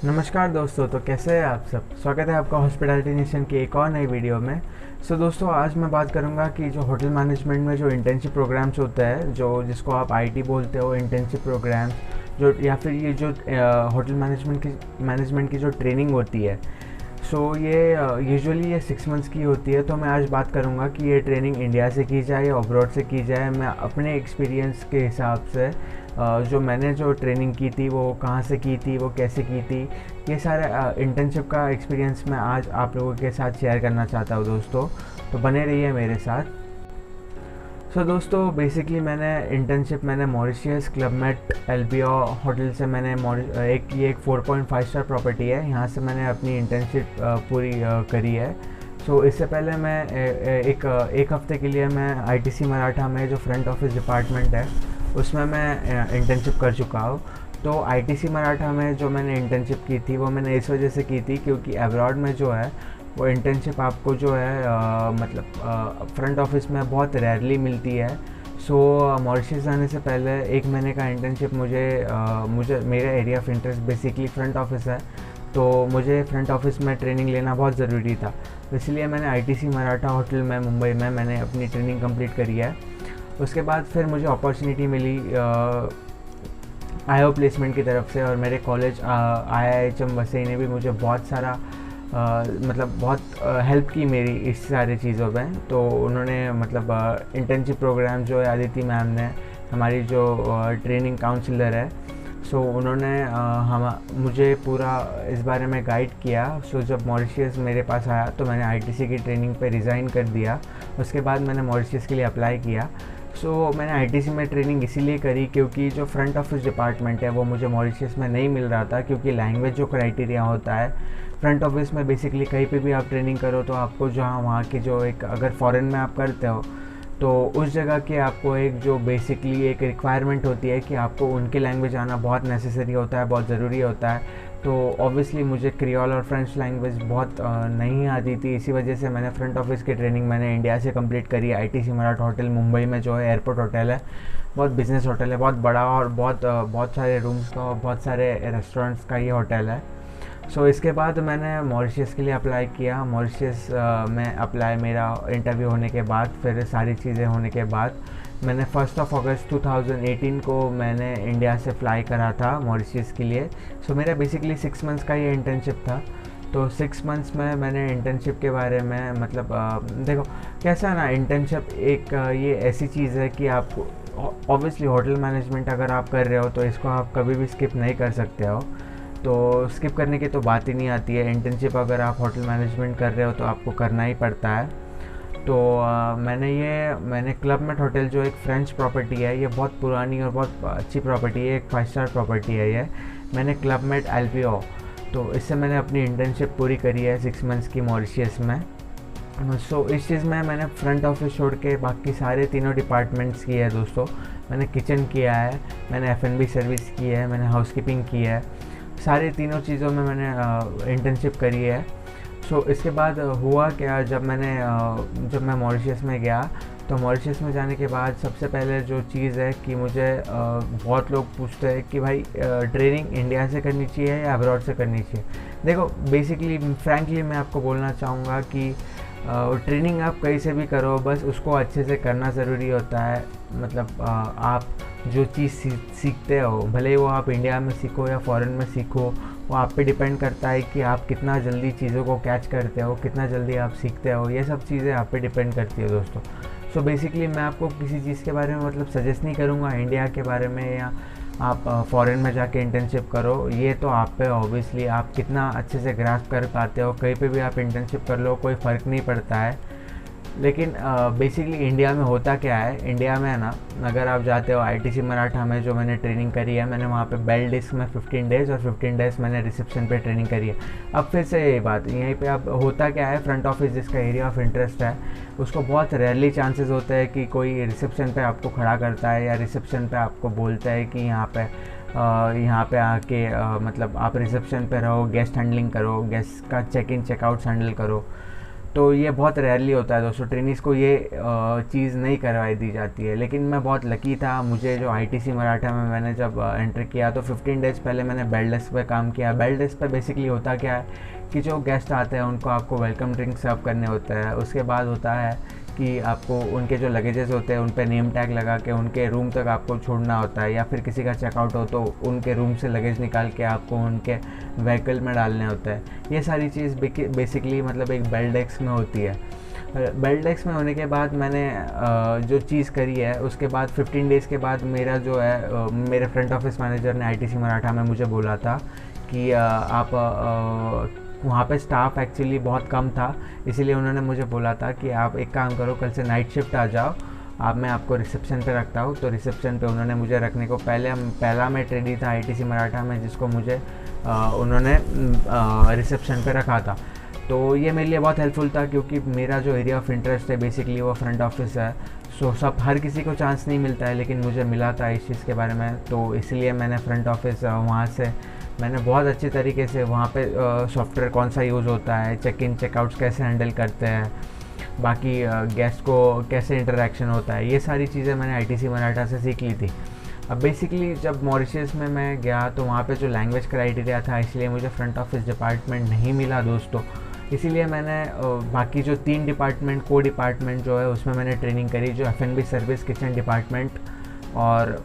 नमस्कार दोस्तों। तो कैसे हैं आप सब। स्वागत है आपका हॉस्पिटैलिटी नेशन की एक और नई वीडियो में। दोस्तों, आज मैं बात करूंगा कि जो होटल मैनेजमेंट में जो इंटर्नशिप प्रोग्राम्स होते हैं, जो जिसको आप आईटी बोलते हो, इंटर्नशिप प्रोग्राम्स, जो या फिर ये जो होटल मैनेजमेंट की जो ट्रेनिंग होती है। ये यूजुअली ये 6 मंथ्स की होती है। तो मैं आज बात करूंगा कि ये ट्रेनिंग इंडिया से की जाए या अब्रॉड से की जाए। मैं अपने एक्सपीरियंस के हिसाब से जो मैंने जो ट्रेनिंग की थी वो कहाँ से की थी, वो कैसे की थी, ये सारा इंटर्नशिप का एक्सपीरियंस मैं आज आप लोगों के साथ शेयर करना चाहता हूँ दोस्तों। तो बने रहिए मेरे साथ। दोस्तों, बेसिकली मैंने मॉरिशियस क्लब मेट एल्बियो होटल से एक 4.5 स्टार प्रॉपर्टी है, यहाँ से मैंने अपनी इंटर्नशिप पूरी करी है। इससे पहले मैं एक हफ़्ते के लिए मैं आईटीसी मराठा में जो फ्रंट ऑफिस डिपार्टमेंट है उसमें मैं इंटर्नशिप कर चुका हूँ। तो आईटीसी मराठा में जो मैंने इंटर्नशिप की थी वो मैंने इस वजह से की थी क्योंकि अब्रॉड में जो है वो इंटर्नशिप आपको जो है फ्रंट ऑफिस में बहुत रेयरली मिलती है। मॉरिशस जाने से पहले 1 महीने का इंटर्नशिप मुझे मेरा area of interest basically front office है, तो मुझे फ्रंट ऑफिस में ट्रेनिंग लेना बहुत ज़रूरी था। इसलिए मैंने आईटीसी मराठा होटल में मुंबई में मैंने अपनी ट्रेनिंग कंप्लीट करी है। उसके बाद फिर मुझे अपॉर्चुनिटी मिली आईओ प्लेसमेंट की तरफ से, और मेरे कॉलेज IIHM वसई ने भी मुझे बहुत सारा बहुत हेल्प की मेरी इस सारी चीज़ों में। तो उन्होंने इंटर्नशिप प्रोग्राम जो है आदिति मैम ने, हमारी जो ट्रेनिंग काउंसलर है, उन्होंने मुझे पूरा इस बारे में गाइड किया। जब मॉरिशियस मेरे पास आया तो मैंने आईटीसी की ट्रेनिंग पे रिज़ाइन कर दिया। उसके बाद मैंने मॉरिशियस के लिए अप्लाई किया। मैंने आईटीसी में ट्रेनिंग इसीलिए करी क्योंकि जो फ्रंट ऑफिस डिपार्टमेंट है वो मुझे मॉरिशियस में नहीं मिल रहा था, क्योंकि लैंग्वेज जो क्राइटेरिया होता है फ्रंट ऑफिस में, बेसिकली कहीं पे भी आप ट्रेनिंग करो तो आपको जहाँ वहाँ की जो एक, अगर फॉरेन में आप करते हो तो उस जगह के आपको एक जो बेसिकली एक रिक्वायरमेंट होती है कि आपको उनकी लैंग्वेज आना बहुत नेसेसरी होता है, बहुत ज़रूरी होता है। तो ऑब्वियसली मुझे क्रियोल और फ्रेंच लैंग्वेज बहुत नहीं आती थी। इसी वजह से मैंने फ्रंट ऑफिस की ट्रेनिंग मैंने इंडिया से कंप्लीट करी। आईटीसी मराठा होटल मुंबई में जो है एयरपोर्ट होटल है, बहुत बिजनेस होटल है, बहुत बड़ा, और बहुत सारे रूम्स का और बहुत सारे रेस्टोरेंट्स का ये होटल है। इसके बाद मैंने मॉरिशियस के लिए अप्लाई किया। मॉरिशियस में मेरा इंटरव्यू होने के बाद, फिर सारी चीज़ें होने के बाद, मैंने 1 अगस्त 2018 को मैंने इंडिया से फ़्लाई करा था मॉरिशियस के लिए। मेरा बेसिकली 6 मंथ्स का ये इंटर्नशिप था। तो 6 मंथ्स में मैंने इंटर्नशिप के बारे में देखो कैसा है ना, इंटर्नशिप एक ये ऐसी चीज़ है कि आपको ऑब्वियसली होटल मैनेजमेंट अगर आप कर रहे हो तो इसको आप कभी भी स्किप नहीं कर सकते हो। तो स्किप करने की तो बात ही नहीं आती है। इंटर्नशिप अगर आप होटल मैनेजमेंट कर रहे हो तो आपको करना ही पड़ता है। तो मैंने क्लब मेट होटल जो एक फ्रेंच प्रॉपर्टी है, ये बहुत पुरानी और बहुत अच्छी प्रॉपर्टी है, एक 5 स्टार प्रॉपर्टी है ये। मैंने क्लब मेट एल्बियो, तो इससे मैंने अपनी इंटर्नशिप पूरी करी है 6 मंथ्स की मॉरिशियस में। इस चीज़ में मैंने फ्रंट ऑफिस छोड़ के बाकी सारे तीनों डिपार्टमेंट्स किए हैं दोस्तों। मैंने किचन किया है, मैंने F&B सर्विस की है, मैंने हाउसकीपिंग की है। सारे तीनों चीज़ों में मैंने इंटर्नशिप करी है। इसके बाद हुआ क्या, जब मैं मॉरिशियस में गया, तो मॉरिशियस में जाने के बाद सबसे पहले जो चीज़ है कि मुझे बहुत लोग पूछते हैं कि भाई ट्रेनिंग इंडिया से करनी चाहिए या अब्रॉड से करनी चाहिए। देखो बेसिकली फ्रैंकली मैं आपको बोलना चाहूँगा कि ट्रेनिंग आप कहीं से भी करो, बस उसको अच्छे से करना ज़रूरी होता है। आप जो चीज़ सीखते हो, भले ही वो आप इंडिया में सीखो या फॉरेन में सीखो, वो आप पे डिपेंड करता है कि आप कितना जल्दी चीज़ों को कैच करते हो, कितना जल्दी आप सीखते हो। ये सब चीज़ें आप पे डिपेंड करती है दोस्तों। बेसिकली मैं आपको किसी चीज़ के बारे में सजेस्ट नहीं करूँगा इंडिया के बारे में, या आप फॉरेन में जाके इंटर्नशिप करो। ये तो आप पे ऑब्वियसली आप कितना अच्छे से ग्रास्प कर पाते हो, कहीं पे भी आप इंटर्नशिप कर लो, कोई फ़र्क नहीं पड़ता है। लेकिन बेसिकली इंडिया में होता क्या है, इंडिया में है ना, अगर आप जाते हो आईटीसी मराठा में जो मैंने ट्रेनिंग करी है, मैंने वहाँ पे बेल डिस्क में 15 डेज़ और 15 डेज़ मैंने रिसेप्शन पे ट्रेनिंग करी है। अब फिर से यही बात, यहीं पे अब होता क्या है, फ्रंट ऑफिस जिसका एरिया ऑफ इंटरेस्ट है उसको बहुत रेयरली चांसेस होते हैं कि कोई रिसेप्शन पे आपको खड़ा करता है या रिसेप्शन पे आपको बोलता है कि यहाँ पे आके आप रिसेप्शन पे रहो, गेस्ट हैंडलिंग करो, गेस्ट का चेक इन चेकआउट हैंडल करो। तो ये बहुत रेयरली होता है दोस्तों, ट्रेनिंग्स को ये चीज़ नहीं करवाई दी जाती है। लेकिन मैं बहुत लकी था, मुझे जो आईटीसी मराठा में मैंने जब एंटर किया तो 15 डेज़ पहले मैंने बेल डेस्क पे काम किया। बेल डेस्क पे बेसिकली होता क्या है कि जो गेस्ट आते हैं उनको आपको वेलकम ड्रिंक सर्व करने होते हैं। उसके बाद होता है कि आपको उनके जो लगेजेस होते हैं उन पे नेम टैग लगा के उनके रूम तक आपको छोड़ना होता है, या फिर किसी का चेकआउट हो तो उनके रूम से लगेज निकाल के आपको उनके व्हीकल में डालने होता है। ये सारी चीज़ बेसिकली मतलब एक बेल डेस्क में होती है। बेल डेस्क में होने के बाद मैंने जो चीज़ करी है, उसके बाद 15 डेज़ के बाद मेरा जो है मेरे फ्रंट ऑफिस मैनेजर ने आईटीसी मराठा में मुझे बोला था कि आप वहाँ पे स्टाफ एक्चुअली बहुत कम था, इसीलिए उन्होंने मुझे बोला था कि आप एक काम करो, कल से नाइट शिफ्ट आ जाओ, मैं आपको रिसेप्शन पे रखता हूँ। तो रिसेप्शन पे उन्होंने मुझे रखने को पहला मैं ट्रेनी था आईटीसी मराठा में जिसको मुझे उन्होंने रिसेप्शन पे रखा था। तो ये मेरे लिए बहुत हेल्पफुल था, क्योंकि मेरा जो एरिया ऑफ इंटरेस्ट है बेसिकली वो फ्रंट ऑफिस है। सो हर किसी को चांस नहीं मिलता है, लेकिन मुझे मिला था इस चीज़ के बारे में, तो इसलिए मैंने फ्रंट ऑफिस वहाँ से मैंने बहुत अच्छे तरीके से वहाँ पे सॉफ्टवेयर कौन सा यूज़ होता है, चेक इन चेकआउट्स कैसे हैंडल करते हैं, बाकी गेस्ट को कैसे इंटरेक्शन होता है, ये सारी चीज़ें मैंने आईटीसी मराठा से सीख ली थी। अब बेसिकली जब मॉरिशस में मैं गया तो वहाँ पे जो लैंग्वेज क्राइटेरिया था, इसलिए मुझे फ्रंट ऑफिस डिपार्टमेंट नहीं मिला दोस्तों। इसीलिए मैंने बाकी जो 3 डिपार्टमेंट को डिपार्टमेंट जो है उसमें मैंने ट्रेनिंग करी, जो एफ&बी सर्विस, किचन डिपार्टमेंट और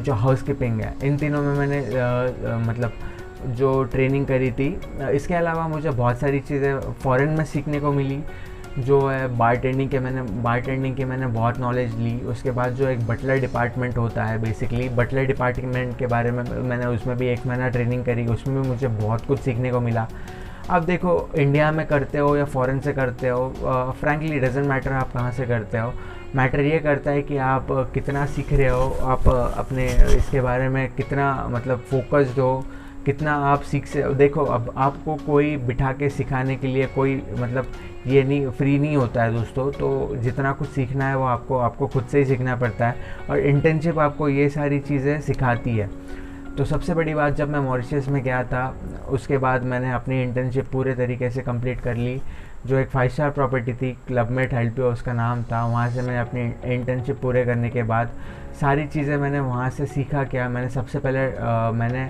जो हाउस कीपिंग है, इन तीनों में मैंने मतलब जो ट्रेनिंग करी थी। इसके अलावा मुझे बहुत सारी चीज़ें फ़ॉरेन में सीखने को मिली, जो है बारटेंडिंग की मैंने बहुत नॉलेज ली। उसके बाद जो एक बटलर डिपार्टमेंट होता है, बेसिकली बटलर डिपार्टमेंट के बारे में मैंने उसमें भी 1 महीना ट्रेनिंग करी, उसमें भी मुझे बहुत कुछ सीखने को मिला। अब देखो, इंडिया में करते हो या फ़ॉरेन से करते हो, फ्रैंकली डजेंट मैटर आप कहाँ से करते हो, मैटर ये करता है कि आप कितना सीख रहे हो, आप अपने इसके बारे में कितना मतलब फोकस्ड हो, कितना आप सीख से। देखो, अब आपको कोई बिठा के सिखाने के लिए कोई मतलब ये नहीं, फ्री नहीं होता है दोस्तों। तो जितना कुछ सीखना है वो आपको खुद से ही सीखना पड़ता है, और इंटर्नशिप आपको ये सारी चीज़ें सिखाती है। तो सबसे बड़ी बात, जब मैं मॉरिशस में गया था उसके बाद मैंने अपनी इंटर्नशिप पूरे तरीके से कंप्लीट कर ली। जो एक 5 स्टार प्रॉपर्टी थी, क्लबमेट हेल्पियो उसका नाम था, वहाँ से मैंने अपनी इंटर्नशिप पूरे करने के बाद सारी चीज़ें मैंने वहाँ से सीखा। क्या मैंने सबसे पहले मैंने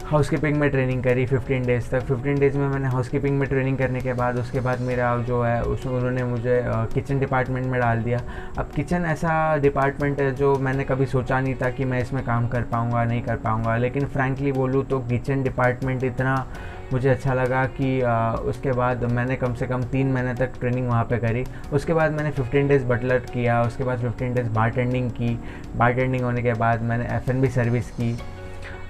हाउसकीपिंग में ट्रेनिंग करी 15 डेज़ तक। 15 डेज़ में मैंने हाउसकीपिंग में ट्रेनिंग करने के बाद उसके बाद मेरा जो है उसमें उन्होंने मुझे किचन डिपार्टमेंट में डाल दिया। अब किचन ऐसा डिपार्टमेंट है जो मैंने कभी सोचा नहीं था कि मैं इसमें काम कर पाऊँगा, नहीं कर पाऊँगा, लेकिन फ्रैंकली बोलूँ तो किचन डिपार्टमेंट इतना मुझे अच्छा लगा कि उसके बाद मैंने कम से कम 3 महीने तक ट्रेनिंग वहाँ पे करी। उसके बाद मैंने 15 डेज़ बटलर किया, उसके बाद 15 डेज़ बारटेंडिंग की। बारटेंडिंग होने के बाद मैंने एफ&बी सर्विस की।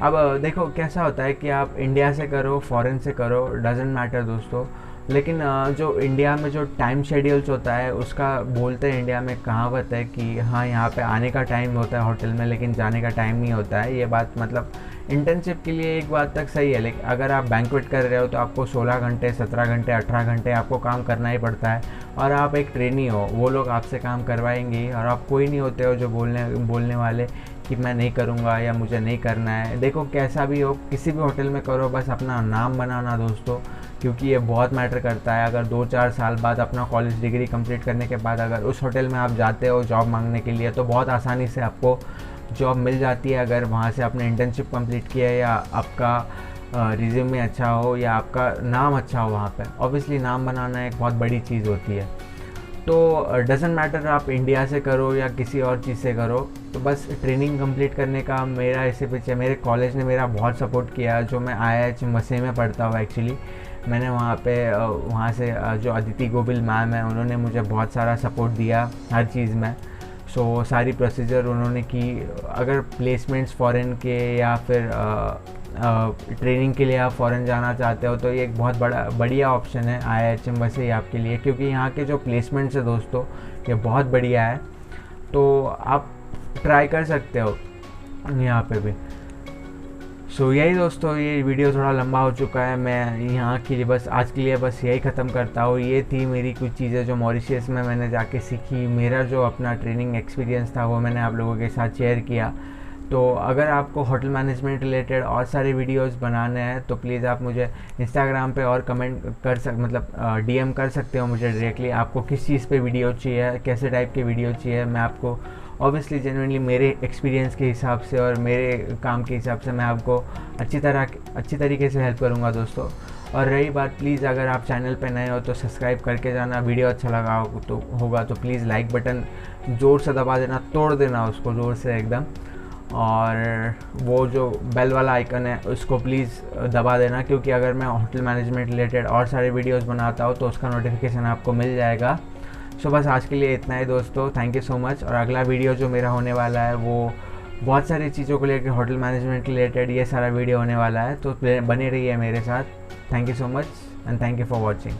अब देखो कैसा होता है कि आप इंडिया से करो, फॉरेन से करो, डजेंट मैटर दोस्तों, लेकिन जो इंडिया में जो टाइम शेड्यूल्स होता है उसका बोलते हैं, इंडिया में कहावत है कि हाँ यहाँ पे आने का टाइम होता है होटल में, लेकिन जाने का टाइम नहीं होता है। ये बात मतलब इंटर्नशिप के लिए एक बात तक सही है, लेकिन अगर आप बैंक्वेट कर रहे हो तो आपको 16 घंटे, 17 घंटे, 18 घंटे आपको काम करना ही पड़ता है, और आप एक ट्रेनी हो, वो लोग आपसे काम करवाएंगे, और आप कोई नहीं होते हो जो बोलने वाले कि मैं नहीं करूँगा या मुझे नहीं करना है। देखो कैसा भी हो, किसी भी होटल में करो, बस अपना नाम बनाना दोस्तों, क्योंकि ये बहुत मैटर करता है। अगर 2-4 साल बाद अपना कॉलेज डिग्री कंप्लीट करने के बाद अगर उस होटल में आप जाते हो जॉब मांगने के लिए, तो बहुत आसानी से आपको जॉब मिल जाती है, अगर वहाँ से आपने इंटर्नशिप कंप्लीट किया है या आपका रिज्यूमे अच्छा हो या आपका नाम अच्छा हो वहाँ पे। ऑब्वियसली नाम बनाना एक बहुत बड़ी चीज़ होती है। तो डजेंट मैटर आप इंडिया से करो या किसी और चीज़ से करो, तो बस ट्रेनिंग कंप्लीट करने का मेरा इससे पीछे मेरे कॉलेज ने मेरा बहुत सपोर्ट किया। जो मैं IIH मसे में पढ़ता हूँ एक्चुअली, मैंने वहाँ से जो अदिति गोविल मैम है उन्होंने मुझे बहुत सारा सपोर्ट दिया हर चीज़ में। सो सारी प्रोसीजर उन्होंने की। अगर प्लेसमेंट्स फ़ॉरेन के या फिर ट्रेनिंग के लिए आप फ़ॉरेन जाना चाहते हो तो ये एक बहुत बढ़िया ऑप्शन है IIHM वैसे ही आपके लिए, क्योंकि यहाँ के जो प्लेसमेंट्स है दोस्तों ये बहुत बढ़िया है। तो आप ट्राई कर सकते हो यहाँ पे भी। सो यही दोस्तों, ये वीडियो थोड़ा लंबा हो चुका है, मैं यहाँ के लिए बस आज के लिए बस यही ख़त्म करता हूँ। ये थी मेरी कुछ चीज़ें जो मॉरिशस में मैंने जाके सीखी, मेरा जो अपना ट्रेनिंग एक्सपीरियंस था वो मैंने आप लोगों के साथ शेयर किया। तो अगर आपको होटल मैनेजमेंट रिलेटेड और सारे वीडियोस बनाने हैं तो प्लीज़ आप मुझे इंस्टाग्राम पे और कमेंट कर डीएम कर सकते हो मुझे डायरेक्टली। आपको किस चीज़ पे वीडियो चाहिए, कैसे टाइप के वीडियो चाहिए, मैं आपको ऑब्वियसली जेन्युइनली मेरे एक्सपीरियंस के हिसाब से और मेरे काम के हिसाब से मैं आपको अच्छी तरीके से हेल्प करूँगा दोस्तों। और रही बात, प्लीज़ अगर आप चैनल पे नए हो तो सब्सक्राइब करके जाना। वीडियो अच्छा लगा होगा तो प्लीज़ लाइक बटन ज़ोर से दबा देना, तोड़ देना उसको ज़ोर से एकदम। और वो जो बेल वाला आइकन है उसको प्लीज़ दबा देना, क्योंकि अगर मैं होटल मैनेजमेंट रिलेटेड और सारे वीडियोस बनाता हूँ तो उसका नोटिफिकेशन आपको मिल जाएगा। सो बस आज के लिए इतना ही दोस्तों, थैंक यू सो मच। और अगला वीडियो जो मेरा होने वाला है वो बहुत सारी चीज़ों को लेकर होटल मैनेजमेंट रिलेटेड ये सारा वीडियो होने वाला है, तो बने रहिए मेरे साथ। Thank you so much and thank you for watching.